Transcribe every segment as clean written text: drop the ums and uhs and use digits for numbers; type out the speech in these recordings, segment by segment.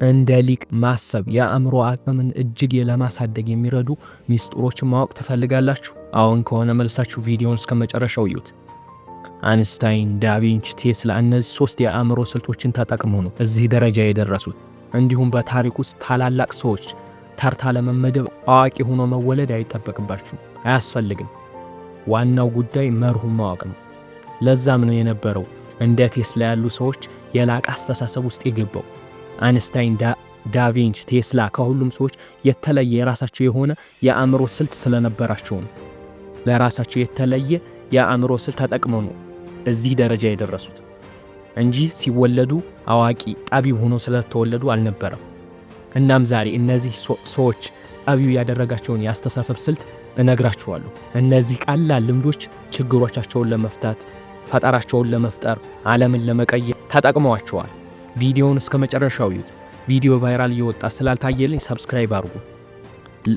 እንደ ሊቅ ማሰብ የአእምሮ አቅምን እጅግ ለማሳደግ የሚረዱ ሚስጥሮችን ማወቅ ትፈልጋላችሁ? አሁን ከሆነ መልሳችሁ ቪዲዮውን እስከመጨረሻው እዩት። አንስታይን፣ ዳቪንች፣ ቴስላ እነዚህ 3 የአእምሮ ስልቶችን ተጠቅመው ነው እዚህ ደረጃ የደረሱት። እንዲሁም በታሪክ ውስጥ ታላላቅ ሰዎች ተርታ ለመመደብ አዋቂ ሆኖ መወለድ አይጠበቅባችሁም፣ አያስፈልግም። ዋናው ጉዳይ መርሁን ማወቅ ነው። ለዛም ነው የነበረው እንደ ቴስላ ያሉ ሰዎች የላቀ አስተሳሰብ ውስጥ የገባው። አንስታይን፣ ዳቪንች፣ ቴስላ ከሁሉም ሰዎች የተለየ የራሳቸው የሆነ የአእምሮ ስልት ስለነበራቸው ነው። ለራሳቸው የተለየ የአእምሮ ስልት ተጠቅመው ነው እዚህ ደረጃ የደረሱት እንጂ ሲወለዱ አዋቂ ጠቢብ ሆኖ ስለተወለዱ አልነበረም። እናም ዛሬ እነዚህ ሰዎች ጠቢብ ያደረጋቸውን የአስተሳሰብ ስልት እነግራችኋለሁ። እነዚህ ቀላል ልምዶች ችግሮቻቸውን ለመፍታት፣ ፈጠራቸውን ለመፍጠር፣ ዓለምን ለመቀየር ተጠቅመዋቸዋል። ቪዲዮውን እስከ መጨረሻው እዩት። ቪዲዮ ቫይራል እየወጣ ስላልታየልኝ ሰብስክራይብ አድርጉ።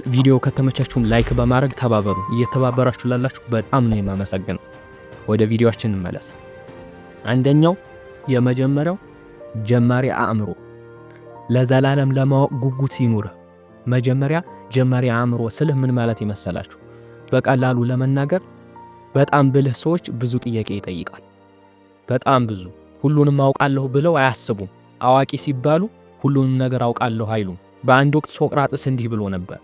ቪዲዮ ከተመቻችሁም ላይክ በማድረግ ተባበሩ። እየተባበራችሁ ላላችሁ በጣም ነው የማመሰግነው። ወደ ቪዲዮአችን እንመለስ። አንደኛው የመጀመሪያው ጀማሪ አእምሮ። ለዘላለም ለማወቅ ጉጉት ይኑር። መጀመሪያ ጀማሪ አእምሮ ስልህ ምን ማለት ይመስላችሁ? በቀላሉ ለመናገር በጣም ብልህ ሰዎች ብዙ ጥያቄ ይጠይቃል። በጣም ብዙ ሁሉንም አውቃለሁ ብለው አያስቡም። አዋቂ ሲባሉ ሁሉንም ነገር አውቃለሁ አይሉም። በአንድ ወቅት ሶቅራጥስ እንዲህ ብሎ ነበር፣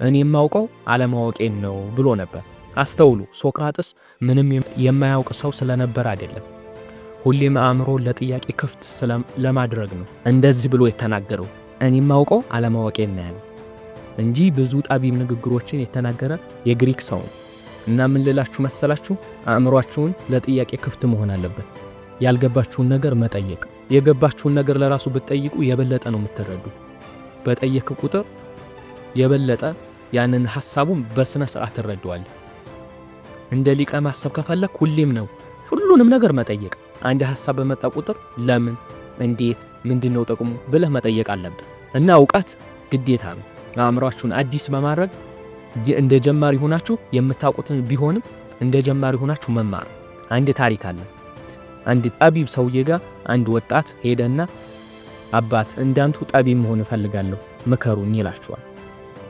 እኔ የማውቀው አለማወቄን ነው ብሎ ነበር። አስተውሉ፣ ሶቅራጥስ ምንም የማያውቅ ሰው ስለነበር አይደለም፣ ሁሌም አእምሮን ለጥያቄ ክፍት ለማድረግ ነው እንደዚህ ብሎ የተናገረው፣ እኔ የማውቀው አለማወቄን ነው እንጂ ብዙ ጠቢብ ንግግሮችን የተናገረ የግሪክ ሰው ነው። እና ምን ልላችሁ መሰላችሁ? አእምሯችሁን ለጥያቄ ክፍት መሆን አለበት። ያልገባችሁን ነገር መጠየቅ። የገባችሁን ነገር ለራሱ ብትጠይቁ የበለጠ ነው የምትረዱት። በጠየቅ ቁጥር የበለጠ ያንን ሐሳቡን በስነ ስርዓት ትረዳዋለህ። እንደ ሊቅ ማሰብ ከፈለክ ሁሌም ነው ሁሉንም ነገር መጠየቅ። አንድ ሐሳብ በመጣ ቁጥር ለምን፣ እንዴት፣ ምንድነው ጥቅሙ ብለህ መጠየቅ አለብህ። እና ዕውቀት ግዴታ ነው። አእምሯችሁን አዲስ በማድረግ እንደ ጀማሪ ሆናችሁ የምታውቁትን ቢሆንም እንደ ጀማሪ ሆናችሁ መማር። አንድ ታሪክ አለ። አንድ ጠቢብ ሰውዬ ጋር አንድ ወጣት ሄደና አባት እንዳንቱ ጠቢብ መሆን እፈልጋለሁ ምከሩኝ ይላቸዋል።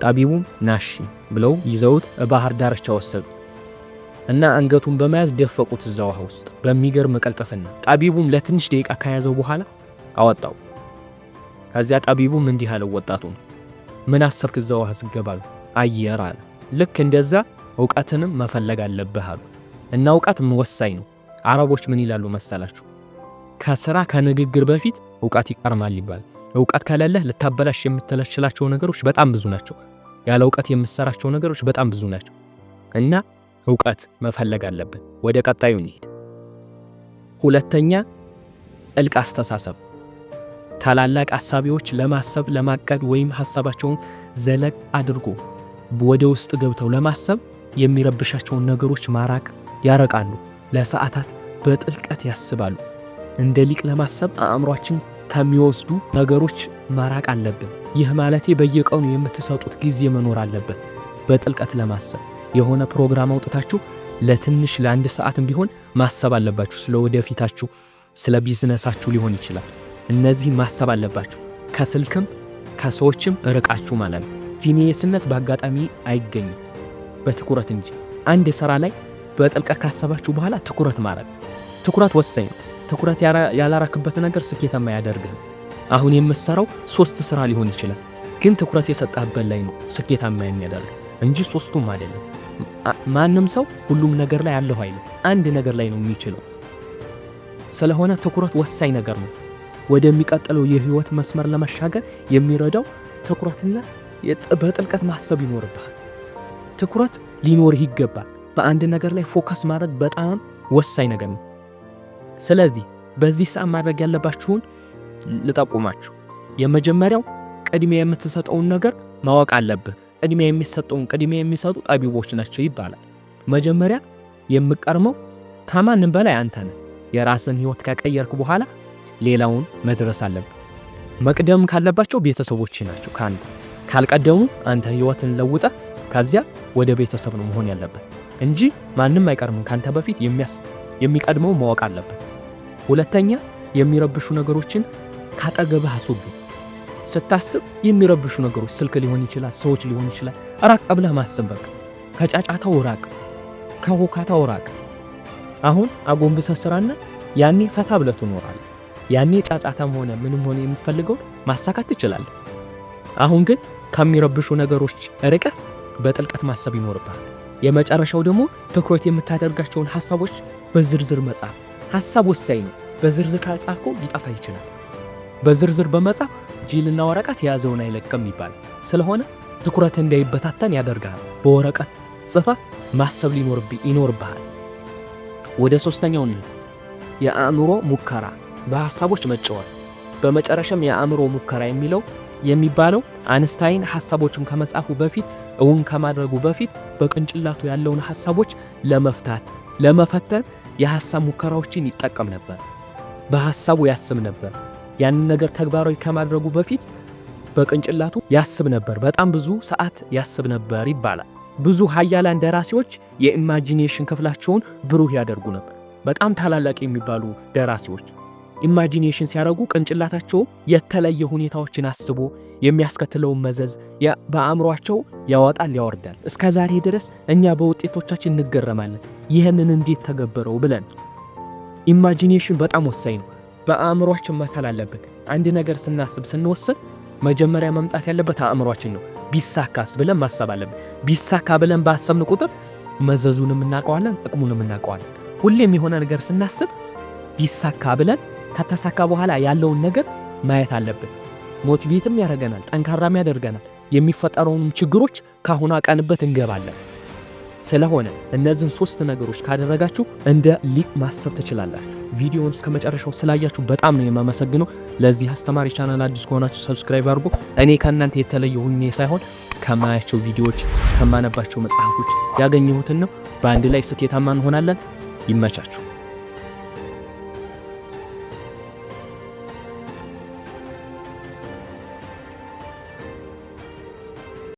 ጠቢቡም ናሺ ብለው ይዘውት ባህር ዳርቻ ወሰዱ እና አንገቱን በመያዝ ደፈቁት እዛ ውሃ ውስጥ በሚገርም ቀልጥፍና። ጠቢቡም ለትንሽ ደቂቃ ከያዘው በኋላ አወጣው። ከዚያ ጠቢቡም እንዲህ አለው ወጣቱን፣ ምን አሰብክ እዛ ውሃ ስገባል? አየር አለ። ልክ እንደዛ ዕውቀትንም መፈለግ አለብህ አሉ። እና ዕውቀት ወሳኝ ነው። አረቦች ምን ይላሉ መሰላችሁ? ከስራ ከንግግር በፊት ዕውቀት ይቀርማል ይባላል። ዕውቀት ከሌለህ ልታበላሽ የምትችላቸው ነገሮች በጣም ብዙ ናቸው። ያለ ዕውቀት የምትሰራቸው ነገሮች በጣም ብዙ ናቸው። እና ዕውቀት መፈለግ አለብን። ወደ ቀጣዩ እንሂድ። ሁለተኛ ጥልቅ አስተሳሰብ። ታላላቅ ሐሳቢዎች ለማሰብ ለማቀድ ወይም ሐሳባቸውን ዘለቅ አድርጎ ወደ ውስጥ ገብተው ለማሰብ የሚረብሻቸውን ነገሮች ያረቃሉ። ለሰዓታት በጥልቀት ያስባሉ። እንደ ሊቅ ለማሰብ አእምሯችን ከሚወስዱ ነገሮች ማራቅ አለብን። ይህ ማለቴ በየቀኑ የምትሰጡት ጊዜ መኖር አለበት። በጥልቀት ለማሰብ የሆነ ፕሮግራም አውጥታችሁ ለትንሽ ለአንድ ሰዓትም ቢሆን ማሰብ አለባችሁ። ስለ ወደፊታችሁ፣ ስለ ቢዝነሳችሁ ሊሆን ይችላል። እነዚህን ማሰብ አለባችሁ። ከስልክም ከሰዎችም ርቃችሁ ማለት ነው። ጂኒየስነት በአጋጣሚ አይገኝም፣ በትኩረት እንጂ። አንድ ስራ ላይ በጥልቀት ካሰባችሁ በኋላ ትኩረት ማድረግ። ትኩረት ወሳኝ ነው። ትኩረት ያላራክበት ነገር ስኬታማ ያደርግህ። አሁን የምትሰራው 3 ስራ ሊሆን ይችላል፣ ግን ትኩረት የሰጠህበት ላይ ነው ስኬታማ የሚያደርግ እንጂ 3ቱም አይደለም። ማንም ሰው ሁሉም ነገር ላይ ያለው አይደለም፣ አንድ ነገር ላይ ነው የሚችለው። ስለሆነ ትኩረት ወሳኝ ነገር ነው። ወደሚቀጥለው የህይወት መስመር ለመሻገር የሚረዳው ትኩረትና በጥልቀት ማሰብ ይኖርብሃል። ትኩረት ሊኖርህ ይገባል። በአንድ ነገር ላይ ፎከስ ማድረግ በጣም ወሳኝ ነገር ነው። ስለዚህ በዚህ ሰዓት ማድረግ ያለባችሁን ልጠቁማችሁ። የመጀመሪያው ቅድሚያ የምትሰጠውን ነገር ማወቅ አለብህ። ቅድሚያ የሚሰጡ ጠቢቦች ናቸው ይባላል። መጀመሪያ የምትቀርመው ከማንም በላይ አንተ ነህ። የራስን ህይወት ከቀየርክ በኋላ ሌላውን መድረስ አለብህ። መቅደም ካለባቸው ቤተሰቦች ናቸው ካንተ። ካልቀደሙ አንተ ህይወትን ለውጠህ ከዚያ ወደ ቤተሰብ ነው መሆን ያለበት እንጂ ማንም አይቀርም ካንተ በፊት የሚቀድመው ማወቅ አለበት። ሁለተኛ የሚረብሹ ነገሮችን ካጠገብህ አስወግድ። ስታስብ የሚረብሹ ነገሮች ስልክ ሊሆን ይችላል፣ ሰዎች ሊሆን ይችላል። ራቅ ብለህ ማሰብ በቃ ከጫጫታው ራቅ፣ ከሁካታው ራቅ። አሁን አጎንብሰህ ስራና ያኔ ፈታ ብለህ ትኖራለህ። ያኔ ጫጫታም ሆነ ምንም ሆነ የምትፈልገው ማሳካት ትችላለህ። አሁን ግን ከሚረብሹ ነገሮች ርቀህ በጥልቀት ማሰብ ይኖርብሃል። የመጨረሻው ደግሞ ትኩረት የምታደርጋቸውን ሐሳቦች በዝርዝር መጻፍ። ሐሳብ ወሳኝ ነው። በዝርዝር ካልጻፍከው ሊጠፋ ይችላል። በዝርዝር በመጻፍ ጅልና ወረቀት የያዘውን አይለቅም ይባላል። ስለሆነ ትኩረት እንዳይበታተን ያደርጋል። በወረቀት ጽፈህ ማሰብ ይኖርብሃል። ወደ ሶስተኛው ነው የአእምሮ ሙከራ፣ በሐሳቦች መጫወት። በመጨረሻም የአእምሮ ሙከራ የሚባለው አንስታይን ሐሳቦቹን ከመጻፉ በፊት እውን ከማድረጉ በፊት በቅንጭላቱ ያለውን ሐሳቦች ለመፈተን የሐሳብ ሙከራዎችን ይጠቀም ነበር። በሐሳቡ ያስብ ነበር። ያንን ነገር ተግባራዊ ከማድረጉ በፊት በቅንጭላቱ ያስብ ነበር። በጣም ብዙ ሰዓት ያስብ ነበር ይባላል። ብዙ ኃያላን ደራሲዎች የኢማጂኔሽን ክፍላቸውን ብሩህ ያደርጉ ነበር። በጣም ታላላቅ የሚባሉ ደራሲዎች ኢማጂኔሽን ሲያደርጉ ቅንጭላታቸው የተለየ ሁኔታዎችን አስቦ የሚያስከትለውን መዘዝ በአእምሯቸው ያወጣል ያወርዳል። እስከ ዛሬ ድረስ እኛ በውጤቶቻችን እንገረማለን። ይህንን እንዴት ተገበረው ብለን። ኢማጂኔሽን በጣም ወሳኝ ነው። በአእምሯችን መሳል አለበት። አንድ ነገር ስናስብ ስንወስን መጀመሪያ መምጣት ያለበት አእምሯችን ነው። ቢሳካስ ብለን ማሰብ አለብን። ቢሳካ ብለን ባሰብን ቁጥር መዘዙንም እናውቀዋለን፣ ጥቅሙንም እናውቀዋለን። ሁሌም የሆነ ነገር ስናስብ ቢሳካ ብለን ከተሳካ በኋላ ያለውን ነገር ማየት አለብን። ሞቲቬትም ያደርገናል፣ ጠንካራም ያደርገናል። የሚፈጠረውንም ችግሮች ካሁኑ አቀንበት እንገባለን። ስለሆነ እነዚህን 3 ነገሮች ካደረጋችሁ እንደ ሊቅ ማሰብ ትችላላችሁ። ቪዲዮውን እስከ መጨረሻው ስላያችሁ በጣም ነው የማመሰግነው። ለዚህ አስተማሪ ቻናል አዲስ ከሆናችሁ ሰብስክራይብ አድርጉ። እኔ ከእናንተ የተለየ ሁኜ ሳይሆን ከማያቸው ቪዲዮዎች ከማነባቸው መጽሐፎች ያገኘሁትን ነው። በአንድ ላይ ስኬታማ እንሆናለን። ይመቻችሁ።